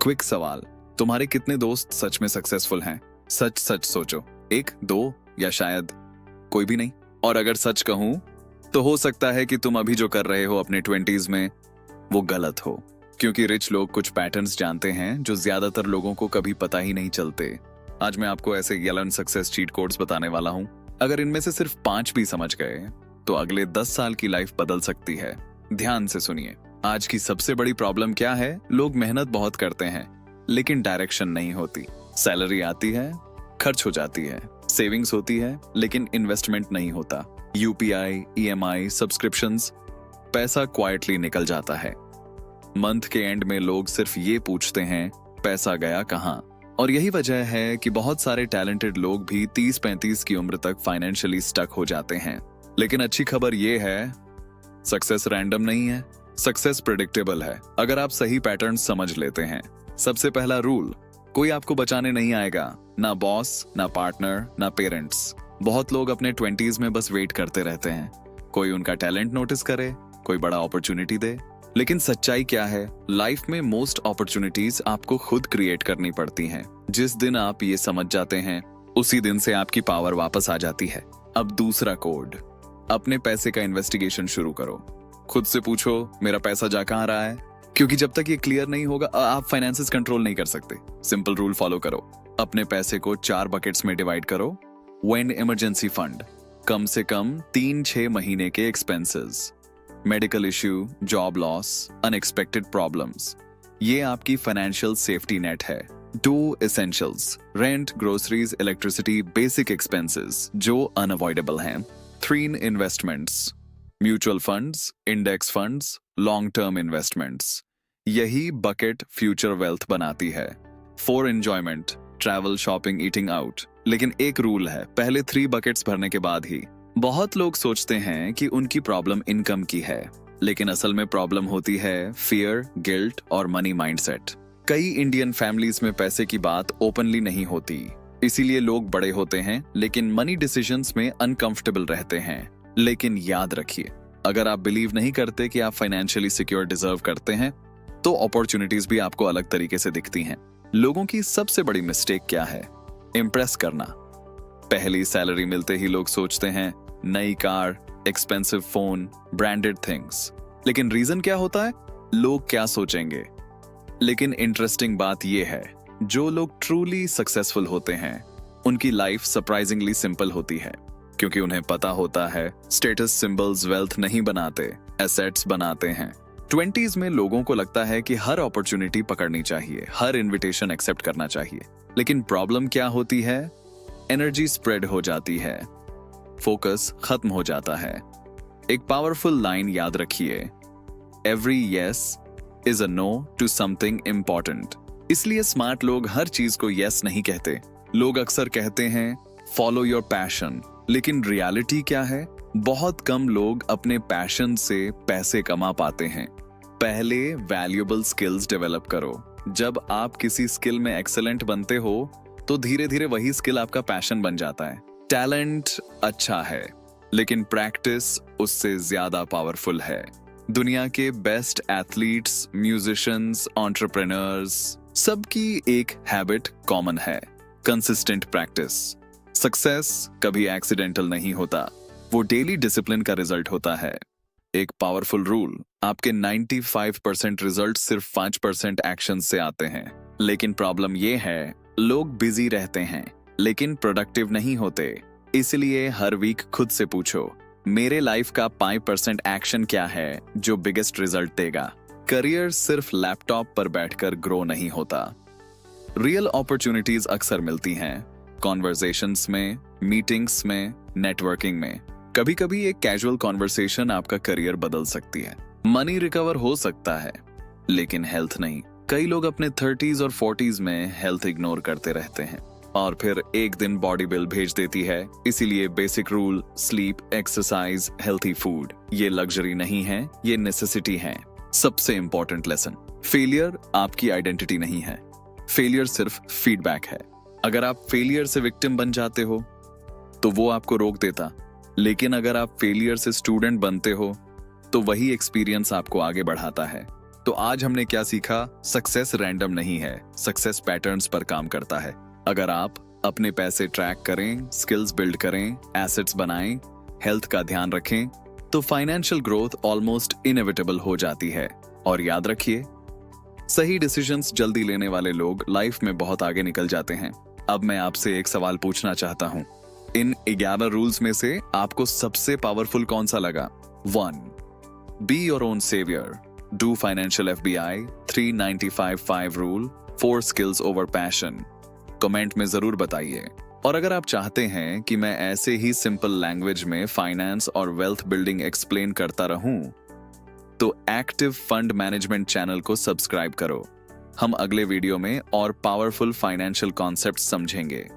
Quick सवाल, तुम्हारे कितने दोस्त सच में सक्सेसफुल हैं? सच सच सोचो, एक, दो या शायद कोई भी नहीं। और अगर सच कहूं तो हो सकता है कि तुम अभी जो कर रहे हो अपने 20s में वो गलत हो, क्योंकि रिच लोग कुछ पैटर्न्स जानते हैं जो ज्यादातर लोगों को कभी पता ही नहीं चलते। आज मैं आपको ऐसे 11 सक्सेस चीट कोड्स बताने वाला हूं। अगर इनमें से सिर्फ 5 भी समझ गए तो अगले 10 साल की लाइफ बदल सकती है। ध्यान से सुनिए। आज की सबसे बड़ी प्रॉब्लम क्या है? लोग मेहनत बहुत करते हैं लेकिन डायरेक्शन नहीं होती। सैलरी आती है, खर्च हो जाती है, सेविंग्स होती है लेकिन इन्वेस्टमेंट नहीं होता। यूपीआई, ईएमआई, सब्सक्रिप्शंस, पैसा क्वाइटली निकल जाता है। मंथ के एंड में लोग सिर्फ ये पूछते हैं पैसा गया कहां। और यही वजह है कि बहुत सारे टैलेंटेड लोग भी 30-35 की उम्र तक फाइनेंशियली स्टक हो जाते हैं। लेकिन अच्छी खबर ये है, सक्सेस रैंडम नहीं है, सक्सेस प्रेडिक्टेबल है अगर आप सही पैटर्न समझ लेते हैं। सबसे पहला रूल, कोई आपको बचाने नहीं आएगा, ना बॉस, ना पार्टनर, ना पेरेंट्स। बहुत लोग अपने 20s में बस वेट करते रहते हैं, कोई उनका टैलेंट नोटिस करे, कोई बड़ा अपॉर्चुनिटी दे। लेकिन सच्चाई क्या है? लाइफ में मोस्ट अपॉर्चुनिटीज आपको खुद क्रिएट करनी पड़ती हैं। जिस दिन आप ये समझ जाते हैं उसी दिन से आपकी पावर वापस आ जाती है। अब दूसरा कोड, अपने पैसे का इन्वेस्टिगेशन शुरू करो। खुद से पूछो, मेरा पैसा जा कहां रहा है? क्योंकि जब तक ये क्लियर नहीं होगा आप फाइनेंसेस कंट्रोल नहीं कर सकते। सिंपल रूल फॉलो करो, अपने पैसे को 4 बकेट्स में डिवाइड करो। व्हेन इमरजेंसी फंड, कम से कम 3-6 महीने के expenses, medical issue, job loss, unexpected problems, ये आपकी फाइनेंशियल सेफ्टी नेट है। 2 essentials, rent, groceries, electricity, basic expenses जो अनअवॉइडेबल हैं। 3 investments, mutual funds, index funds, long term investments, यही बकेट फ्यूचर वेल्थ बनाती है। 4 enjoyment, travel, shopping, eating out. लेकिन एक रूल है, पहले 3 बकेट्स भरने के बाद ही। बहुत लोग सोचते हैं कि उनकी प्रॉब्लम इनकम की है, लेकिन असल में प्रॉब्लम होती है फियर, गिल्ट और मनी माइंडसेट। कई इंडियन फैमिलीज में पैसे की बात ओपनली नहीं होती, इसीलिए लोग बड़े होते हैं लेकिन मनी डिसीजंस में अनकंफर्टेबल रहते हैं। लेकिन याद रखिए, अगर आप बिलीव नहीं करते कि आप फाइनेंशियली सिक्योर डिजर्व करते हैं तो अपॉर्चुनिटीज भी आपको अलग तरीके से दिखती हैं। लोगों की सबसे बड़ी मिस्टेक क्या है? इम्प्रेस करना। पहली सैलरी मिलते ही लोग सोचते हैं नई car, expensive phone, branded things. लेकिन रीजन क्या होता है? लोग क्या सोचेंगे। लेकिन इंटरेस्टिंग बात यह है, जो लोग ट्रूली सक्सेसफुल होते हैं उनकी लाइफ सरप्राइजिंगली सिंपल होती है, क्योंकि उन्हें पता होता है स्टेटस सिंबल्स वेल्थ नहीं बनाते, एसेट्स बनाते हैं। 20s में लोगों को लगता है कि हर अपॉर्चुनिटी पकड़नी चाहिए, हर इनविटेशन एक्सेप्ट करना चाहिए। लेकिन प्रॉब्लम क्या होती है? एनर्जी स्प्रेड हो जाती है, फोकस खत्म हो जाता है। एक पावरफुल लाइन याद रखिए, every yes is a no to something important. इसलिए स्मार्ट लोग हर चीज को यस नहीं कहते। लोग अक्सर कहते हैं फॉलो योर पैशन, लेकिन रियलिटी क्या है? बहुत कम लोग अपने पैशन से पैसे कमा पाते हैं। पहले वैल्यूएबल स्किल्स डेवलप करो। जब आप किसी स्किल में एक्सेलेंट बनते हो तो धीरे धीरे वही स्किल आपका पैशन बन जाता है। टैलेंट अच्छा है लेकिन प्रैक्टिस उससे ज्यादा पावरफुल है। दुनिया के बेस्ट एथलीट्स, म्यूजिशियंस, एंटरप्रेन्योर्स, सबकी एक हैबिट कॉमन है, कंसिस्टेंट प्रैक्टिस। सक्सेस कभी एक्सीडेंटल नहीं होता, वो डेली डिसिप्लिन का रिजल्ट होता है। एक पावरफुल रूल, आपके 95% रिजल्ट सिर्फ 5% एक्शन से आते हैं। लेकिन प्रॉब्लम ये है, लोग बिजी रहते हैं लेकिन प्रोडक्टिव नहीं होते। इसलिए हर वीक खुद से पूछो, मेरे लाइफ का 5% एक्शन क्या है जो बिगेस्ट रिजल्ट देगा। करियर सिर्फ लैपटॉप पर बैठकर ग्रो नहीं होता। रियल अपॉर्चुनिटीज अक्सर मिलती हैं कॉन्वर्सेशंस में, मीटिंग्स में, नेटवर्किंग में। कभी कभी एक कैजुअल कॉन्वर्सेशन आपका करियर बदल सकती है। मनी रिकवर हो सकता है लेकिन हेल्थ नहीं। कई लोग अपने 30s और 40s में हेल्थ इग्नोर करते रहते हैं और फिर एक दिन बॉडी बिल भेज देती है। इसीलिए basic rule, sleep, exercise, healthy food, ये लग्जरी नहीं है, ये नेसेसिटी है। सबसे इंपॉर्टेंट लेसन, फेलियर आपकी आइडेंटिटी नहीं है, फेलियर सिर्फ फीडबैक है। अगर आप फेलियर से विक्टिम बन जाते हो तो वो आपको रोक देता, लेकिन अगर आप फेलियर से स्टूडेंट बनते हो तो वही एक्सपीरियंस आपको आगे बढ़ाता है। तो आज हमने क्या सीखा? सक्सेस रैंडम नहीं है, सक्सेस पैटर्न्स पर काम करता है। अगर आप अपने पैसे ट्रैक करें, स्किल्स बिल्ड करें, एसेट्स बनाएं, हेल्थ का ध्यान रखें, तो फाइनेंशियल ग्रोथ ऑलमोस्ट इनएविटेबल हो जाती है। और याद रखिए, सही डिसीजंस जल्दी लेने वाले लोग लाइफ में बहुत आगे निकल जाते हैं। अब मैं आपसे एक सवाल पूछना चाहता हूं। इन 11 रूल्स में से आपको सबसे पावरफुल कौन सा लगा? 1. Be your own saviour, do financial FBI, 395 rule, 4 skills over passion. Comment में जरूर बताइए। और अगर आप चाहते हैं कि मैं ऐसे ही सिंपल लैंग्वेज में फाइनेंस और वेल्थ बिल्डिंग एक्सप्लेन करता रहूं, तो एक्टिव फंड मैनेजमेंट चैनल को सब्सक्राइब करो। हम अगले वीडियो में और पावरफुल फाइनेंशियल कॉन्सेप्ट समझेंगे।